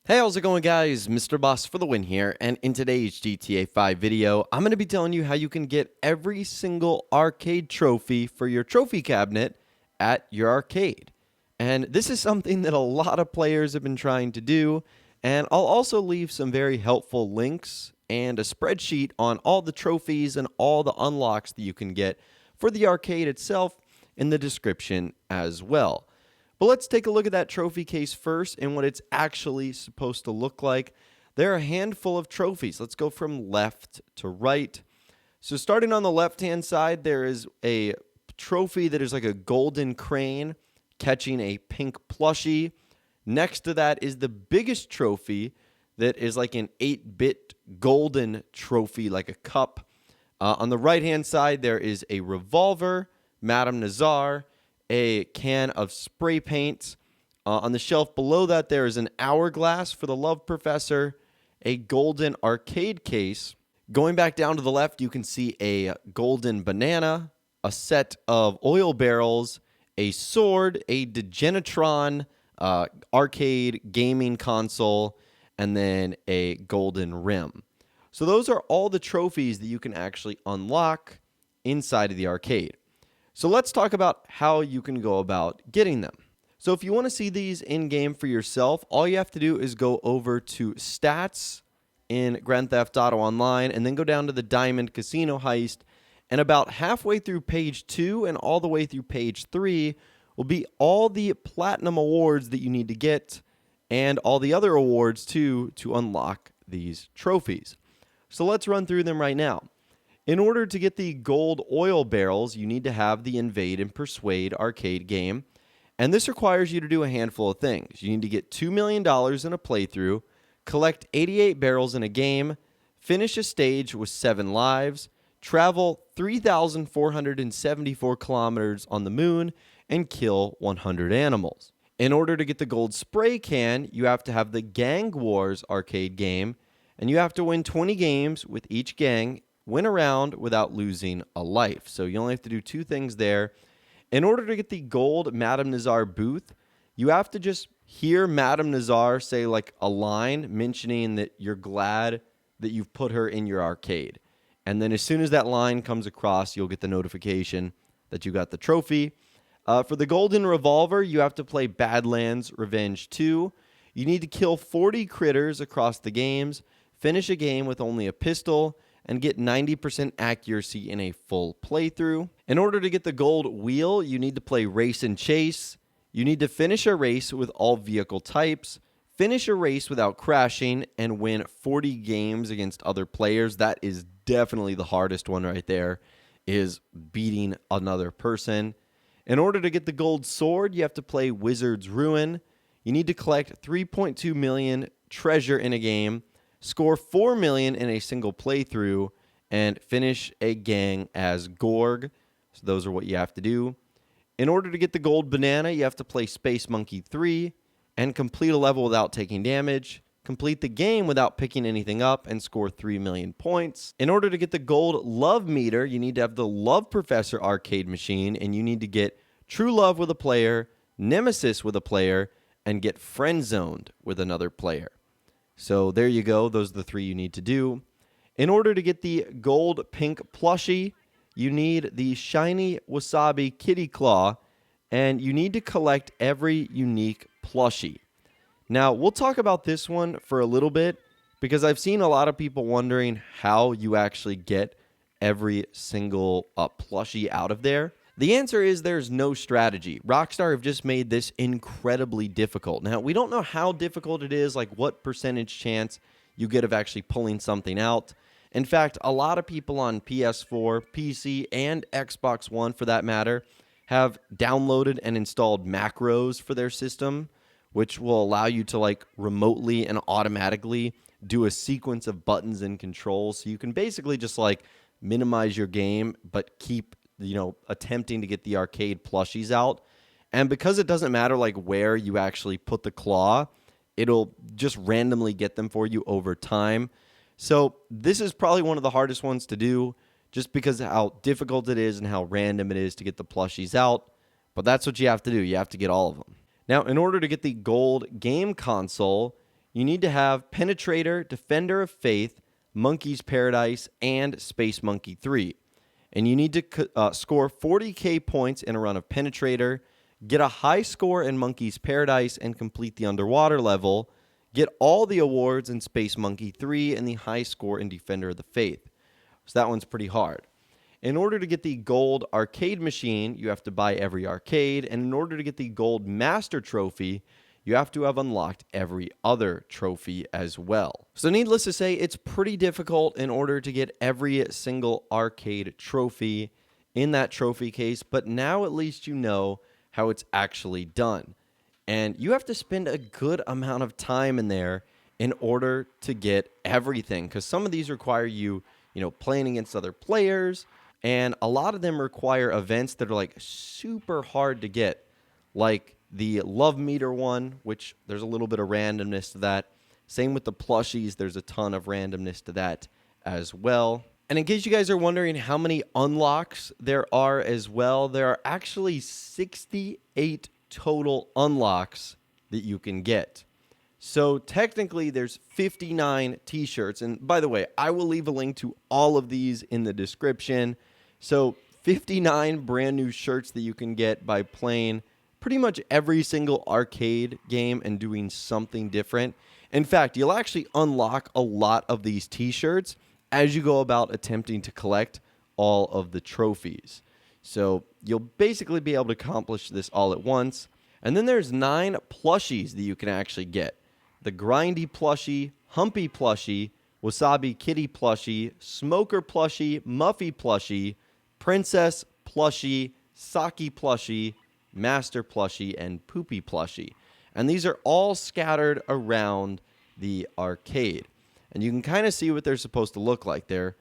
Hey, how's it going, guys? Mr. Boss for the win here, and in today's GTA 5 video, I'm going to be telling you how you can get every single arcade trophy for your trophy cabinet at your arcade. And this is something that a lot of players have been trying to do, and I'll also leave some very helpful links and a spreadsheet on all the trophies and all the unlocks that you can get for the arcade itself in the description as well. But let's take a look at that trophy case first and what it's actually supposed to look like. There are a handful of trophies. Let's go from left to right. So starting on the left-hand side, there is a trophy that is like a golden crane catching a pink plushie. Next to that is the biggest trophy that is like an 8-bit golden trophy, like a cup. On the right-hand side, there is a revolver, Madame Nazar, a can of spray paint. On the shelf below that, there is an hourglass for the Love Professor, a golden arcade case. Going back down to the left, you can see a golden banana, a set of oil barrels, a sword, a Degenitron arcade gaming console, and then a golden rim. So those are all the trophies that you can actually unlock inside of the arcade. So let's talk about how you can go about getting them. So if you want to see these in-game for yourself, all you have to do is go over to Stats in Grand Theft Auto Online and then go down to the Diamond Casino Heist. And about halfway through page 2 and all the way through page 3 will be all the Platinum Awards that you need to get and all the other awards too to unlock these trophies. So let's run through them right now. In order to get the gold oil barrels, you need to have the Invade and Persuade arcade game. And this requires you to do a handful of things. You need to get $2 million in a playthrough, collect 88 barrels in a game, finish a stage with 7 lives, travel 3,474 kilometers on the moon, and kill 100 animals. In order to get the gold spray can, you have to have the Gang Wars arcade game, and you have to win 20 games with each gang, win a round without losing a life. So you only have to do 2 things there. In order to get the gold Madame Nazar booth, you have to just hear Madame Nazar say like a line mentioning that you're glad that you've put her in your arcade. And then as soon as that line comes across, you'll get the notification that you got the trophy. For the golden revolver, you have to play Badlands Revenge 2. You need to kill 40 critters across the games, finish a game with only a pistol, and get 90% accuracy in a full playthrough. In order to get the gold wheel, you need to play Race and Chase. You need to finish a race with all vehicle types, finish a race without crashing, and win 40 games against other players. That is definitely the hardest one right there, is beating another person. In order to get the gold sword, you have to play Wizard's Ruin. You need to collect 3.2 million treasure in a game, score 4 million in a single playthrough, and finish a gang as Gorg. So those are what you have to do. In order to get the gold banana, you have to play Space Monkey 3 and complete a level without taking damage, complete the game without picking anything up, and score 3 million points. In order to get the gold love meter, you need to have the Love Professor arcade machine, and you need to get True Love with a player, Nemesis with a player, and get Friend Zoned with another player. So there you go. Those are the 3 you need to do. In order to get the gold pink plushie, you need the shiny Wasabi kitty claw, and you need to collect every unique plushie. Now, we'll talk about this one for a little bit because I've seen a lot of people wondering how you actually get every single plushie out of there. The answer is there's no strategy. Rockstar have just made this incredibly difficult. Now, we don't know how difficult it is, like what percentage chance you get of actually pulling something out. In fact, a lot of people on PS4, PC, and Xbox One, for that matter, have downloaded and installed macros for their system, which will allow you to like remotely and automatically do a sequence of buttons and controls. So you can basically just like minimize your game, but keep attempting to get the arcade plushies out. And because it doesn't matter like where you actually put the claw, it'll just randomly get them for you over time. So this is probably one of the hardest ones to do just because of how difficult it is and how random it is to get the plushies out. But that's what you have to do. You have to get all of them. Now, in order to get the gold game console, you need to have Penetrator, Defender of Faith, Monkey's Paradise, and Space Monkey 3. And you need to score 40k points in a run of Penetrator, get a high score in Monkey's Paradise and complete the underwater level, get all the awards in Space Monkey 3, and the high score in Defender of the Faith. So that one's pretty hard. In order to get the gold arcade machine, you have to buy every arcade, and in order to get the gold master trophy, you have to have unlocked every other trophy as well. So needless to say, it's pretty difficult in order to get every single arcade trophy in that trophy case, but now at least you know how it's actually done. And you have to spend a good amount of time in there in order to get everything, because some of these require you playing against other players, and a lot of them require events that are like super hard to get, like the Love Meter one, which there's a little bit of randomness to that. Same with the plushies, there's a ton of randomness to that as well. And in case you guys are wondering how many unlocks there are as well, there are actually 68 total unlocks that you can get. So technically there's 59 t-shirts. And by the way, I will leave a link to all of these in the description. So 59 brand new shirts that you can get by playing pretty much every single arcade game and doing something different. In fact, you'll actually unlock a lot of these t-shirts as you go about attempting to collect all of the trophies. So you'll basically be able to accomplish this all at once. And then there's 9 plushies that you can actually get. The Grindy plushie, Humpy plushie, Wasabi kitty plushie, Smoker plushie, Muffy plushie, Princess plushie, Saki plushie, Master plushie, and Poopy plushie. And these are all scattered around the arcade. And you can kind of see what they're supposed to look like. They're,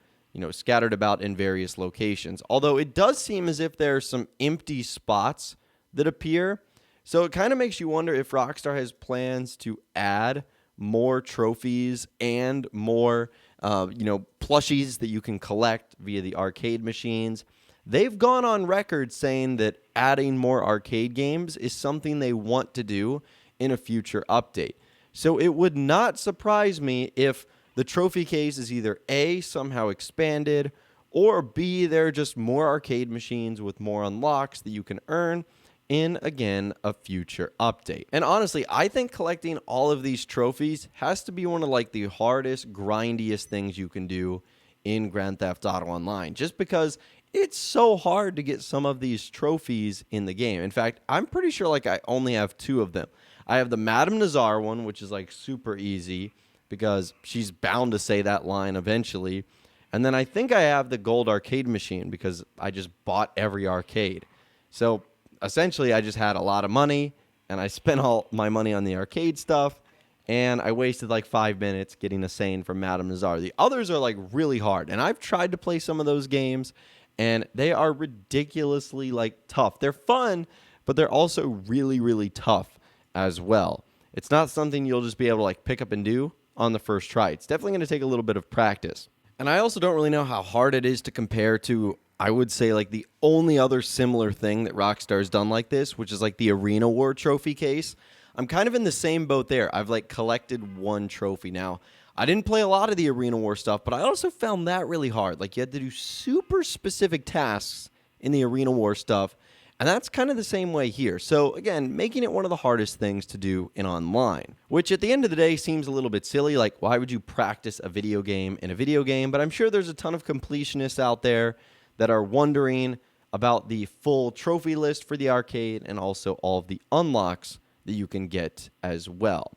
scattered about in various locations. Although it does seem as if there are some empty spots that appear. So it kind of makes you wonder if Rockstar has plans to add more trophies and more, plushies that you can collect via the arcade machines. They've gone on record saying that adding more arcade games is something they want to do in a future update. So it would not surprise me if the trophy case is either A, somehow expanded, or B, there are just more arcade machines with more unlocks that you can earn in, again, a future update. And honestly, I think collecting all of these trophies has to be one of the hardest, grindiest things you can do in Grand Theft Auto Online, just because it's so hard to get some of these trophies in the game. In fact, I'm pretty sure I only have 2 of them. I have the Madame Nazar one, which is super easy because she's bound to say that line eventually. And then I think I have the gold arcade machine because I just bought every arcade. So essentially, I just had a lot of money, and I spent all my money on the arcade stuff, and I wasted 5 minutes getting a Sane from Madame Nazar. The others are really hard, and I've tried to play some of those games, and they are ridiculously tough. They're fun, but they're also really, really tough as well. It's not something you'll just be able to pick up and do on the first try. It's definitely going to take a little bit of practice. And I also don't really know how hard it is to compare to, I would say, the only other similar thing that Rockstar's done like this, which is the Arena War trophy case. I'm kind of in the same boat there. I've collected 1 trophy now. I didn't play a lot of the Arena War stuff, but I also found that really hard. You had to do super specific tasks in the Arena War stuff, and that's kind of the same way here. So again, making it one of the hardest things to do in online, which at the end of the day seems a little bit silly. Why would you practice a video game in a video game? But I'm sure there's a ton of completionists out there that are wondering about the full trophy list for the arcade and also all of the unlocks that you can get as well.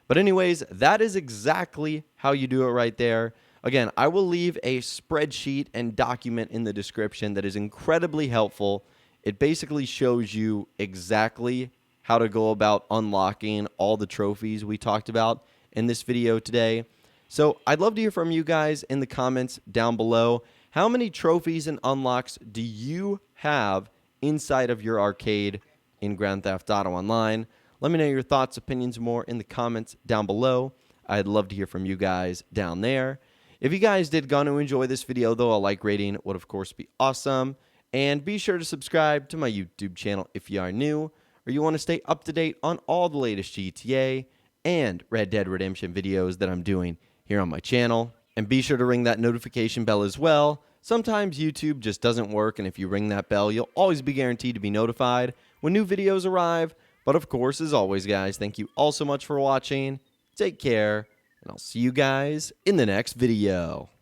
But anyways, that is exactly how you do it right there. Again, I will leave a spreadsheet and document in the description that is incredibly helpful. It basically shows you exactly how to go about unlocking all the trophies we talked about in this video today. So I'd love to hear from you guys in the comments down below. How many trophies and unlocks do you have inside of your arcade in Grand Theft Auto Online? Let me know your thoughts, opinions, more in the comments down below. I'd love to hear from you guys down there. If you guys did going to enjoy this video, though, a like rating would, of course, be awesome. And be sure to subscribe to my YouTube channel if you are new or you want to stay up to date on all the latest GTA and Red Dead Redemption videos that I'm doing here on my channel. And be sure to ring that notification bell as well. Sometimes YouTube just doesn't work, and if you ring that bell, you'll always be guaranteed to be notified when new videos arrive. But of course, as always, guys, thank you all so much for watching. Take care, and I'll see you guys in the next video.